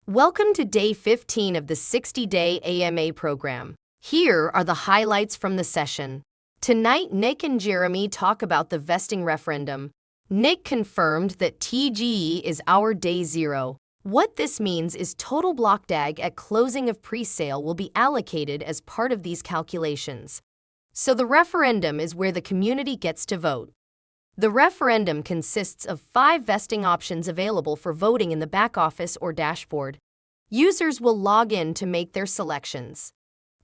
Welcome to day 15 of the 60-day AMA program. Here are the highlights from the session. Tonight, Nick and Jeremy talk about the vesting referendum. Nick confirmed that TGE is our day zero. What this means is total BlockDAG at closing of pre-sale will be allocated as part of these calculations. So the referendum is where the community gets to vote. The referendum consists of 5 vesting options available for voting in the back office or dashboard. Users will log in to make their selections.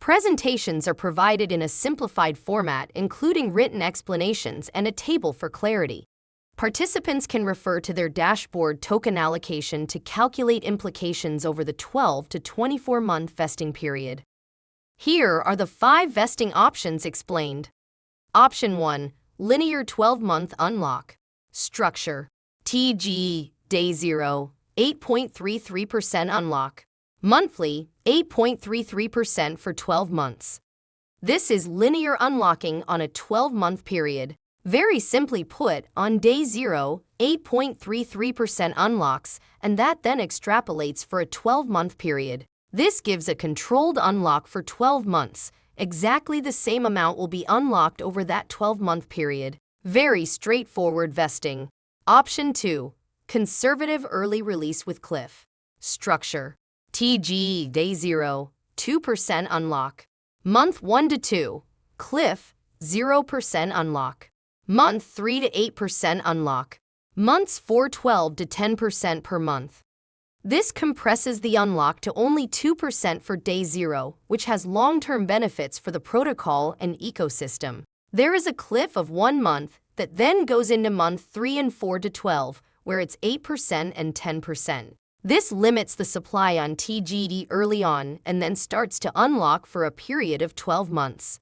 Presentations are provided in a simplified format, including written explanations and a table for clarity. Participants can refer to their dashboard token allocation to calculate implications over the 12 to 24-month vesting period. Here are the 5 vesting options explained. Option 1. Linear 12-month unlock. Structure. TGE, Day 0, 8.33% unlock. Monthly, 8.33% for 12 months. This is linear unlocking on a 12-month period. Very simply put, on Day 0, 8.33% unlocks, and that then extrapolates for a 12-month period. This gives a controlled unlock for 12 months. Exactly the same amount will be unlocked over that 12-month period. Very straightforward vesting. Option 2. Conservative early release with cliff. Structure. TGE Day 0, 2% unlock. Month 1 to 2, cliff, 0% unlock. Month 3 to 8% unlock. Months 4 12 to 10% per month. This compresses the unlock to only 2% for Day 0, which has long-term benefits for the protocol and ecosystem. There is a cliff of 1 month that then goes into month 3 and 4 to 12, where it's 8% and 10%. This limits the supply on TGD early on and then starts to unlock for a period of 12 months.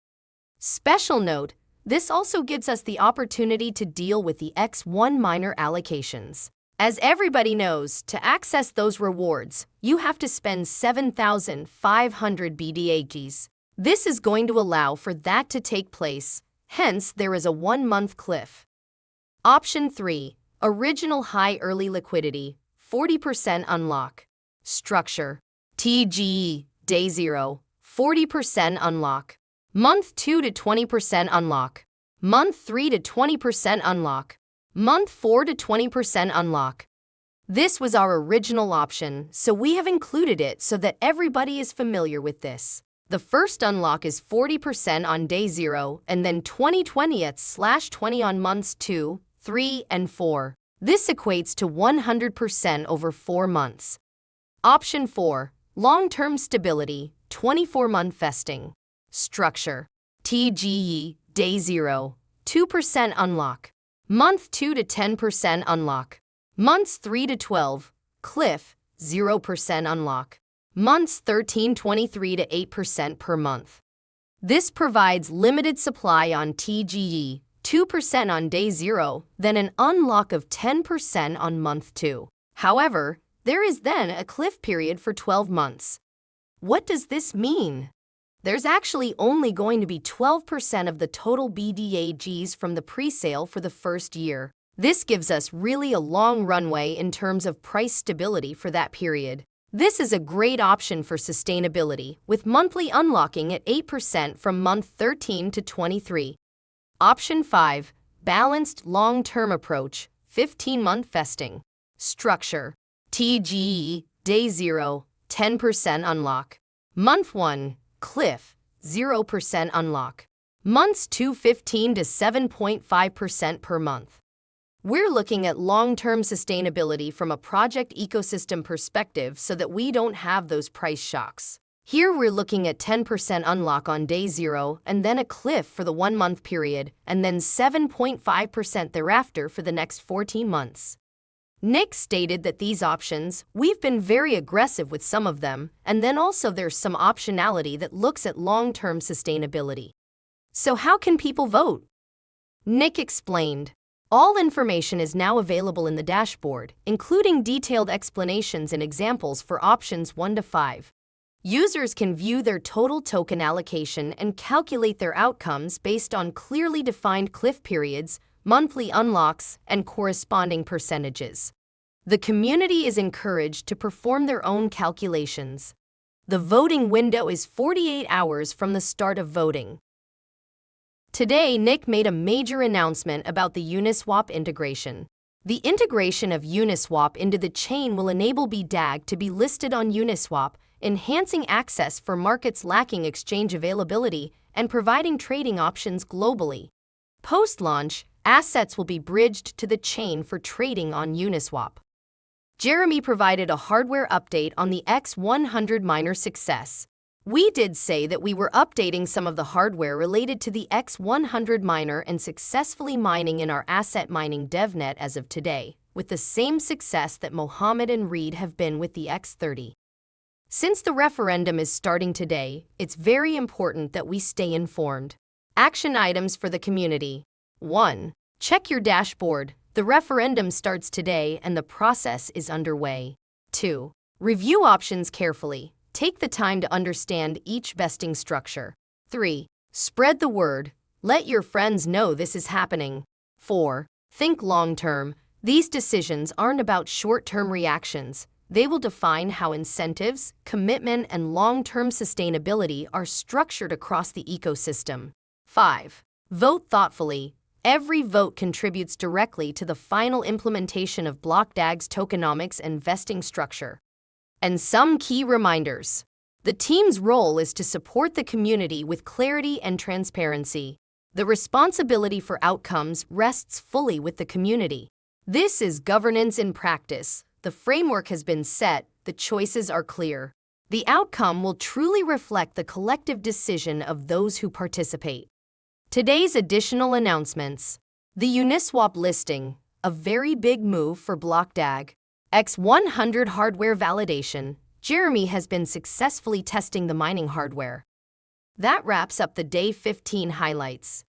Special note, this also gives us the opportunity to deal with the X1 minor allocations. As everybody knows, to access those rewards, you have to spend 7,500 BDAGs. This is going to allow for that to take place, hence there is a 1-month cliff. Option 3. Original high early liquidity, 40% unlock. Structure. TGE, Day 0, 40% unlock. Month 2 to 20% unlock. Month 3 to 20% unlock. Month 4 to 20% unlock. This was our original option, so we have included it so that everybody is familiar with this. The first unlock is 40% on Day 0 and then 20/20 on months 2, 3, and 4. This equates to 100% over 4 months. Option 4. Long-term stability, 24-month vesting. Structure. TGE, Day 0, 2% unlock. Month 2 to 10% unlock. Months 3 to 12, cliff, 0% unlock. Months 13/23 to 8% per month. This provides limited supply on TGE, 2% on Day 0, then an unlock of 10% on month 2. However, there is then a cliff period for 12 months. What does this mean? There's actually only going to be 12% of the total BDAGs from the pre-sale for the first year. This gives us really a long runway in terms of price stability for that period. This is a great option for sustainability, with monthly unlocking at 8% from month 13 to 23. Option 5. Balanced long-term approach, 15-month vesting. Structure. TGE, Day 0, 10% unlock. Month 1, cliff, 0% unlock. Months 2 15 to 7.5% per month. We're looking at long-term sustainability from a project ecosystem perspective so that we don't have those price shocks. Here we're looking at 10% unlock on Day 0 and then a cliff for the 1-month period and then 7.5% thereafter for the next 14 months. Nick stated that these options, we've been very aggressive with some of them, and then also there's some optionality that looks at long-term sustainability. So how can people vote? Nick explained, all information is now available in the dashboard, including detailed explanations and examples for options 1 to 5. Users can view their total token allocation and calculate their outcomes based on clearly defined cliff periods, monthly unlocks, and corresponding percentages. The community is encouraged to perform their own calculations. The voting window is 48 hours from the start of voting. Today, Nick made a major announcement about the Uniswap integration. The integration of Uniswap into the chain will enable BlockDAG to be listed on Uniswap, enhancing access for markets lacking exchange availability and providing trading options globally. Post-launch, assets will be bridged to the chain for trading on Uniswap. Jeremy provided a hardware update on the X100 miner success. We did say that we were updating some of the hardware related to the X100 miner and successfully mining in our asset mining DevNet as of today, with the same success that Mohammed and Reed have been with the X30. Since the referendum is starting today, it's very important that we stay informed. Action items for the community. 1. Check your dashboard. The referendum starts today and the process is underway. 2. Review options carefully. Take the time to understand each vesting structure. 3. Spread the word. Let your friends know this is happening. 4. Think long-term. These decisions aren't about short-term reactions. They will define how incentives, commitment, and long-term sustainability are structured across the ecosystem. 5. Vote thoughtfully. Every vote contributes directly to the final implementation of BlockDAG's tokenomics and vesting structure. And some key reminders. The team's role is to support the community with clarity and transparency. The responsibility for outcomes rests fully with the community. This is governance in practice. The framework has been set, the choices are clear. The outcome will truly reflect the collective decision of those who participate. Today's additional announcements. The Uniswap listing, a very big move for BlockDAG. X100 hardware validation. Jeremy has been successfully testing the mining hardware. That wraps up the Day 15 highlights.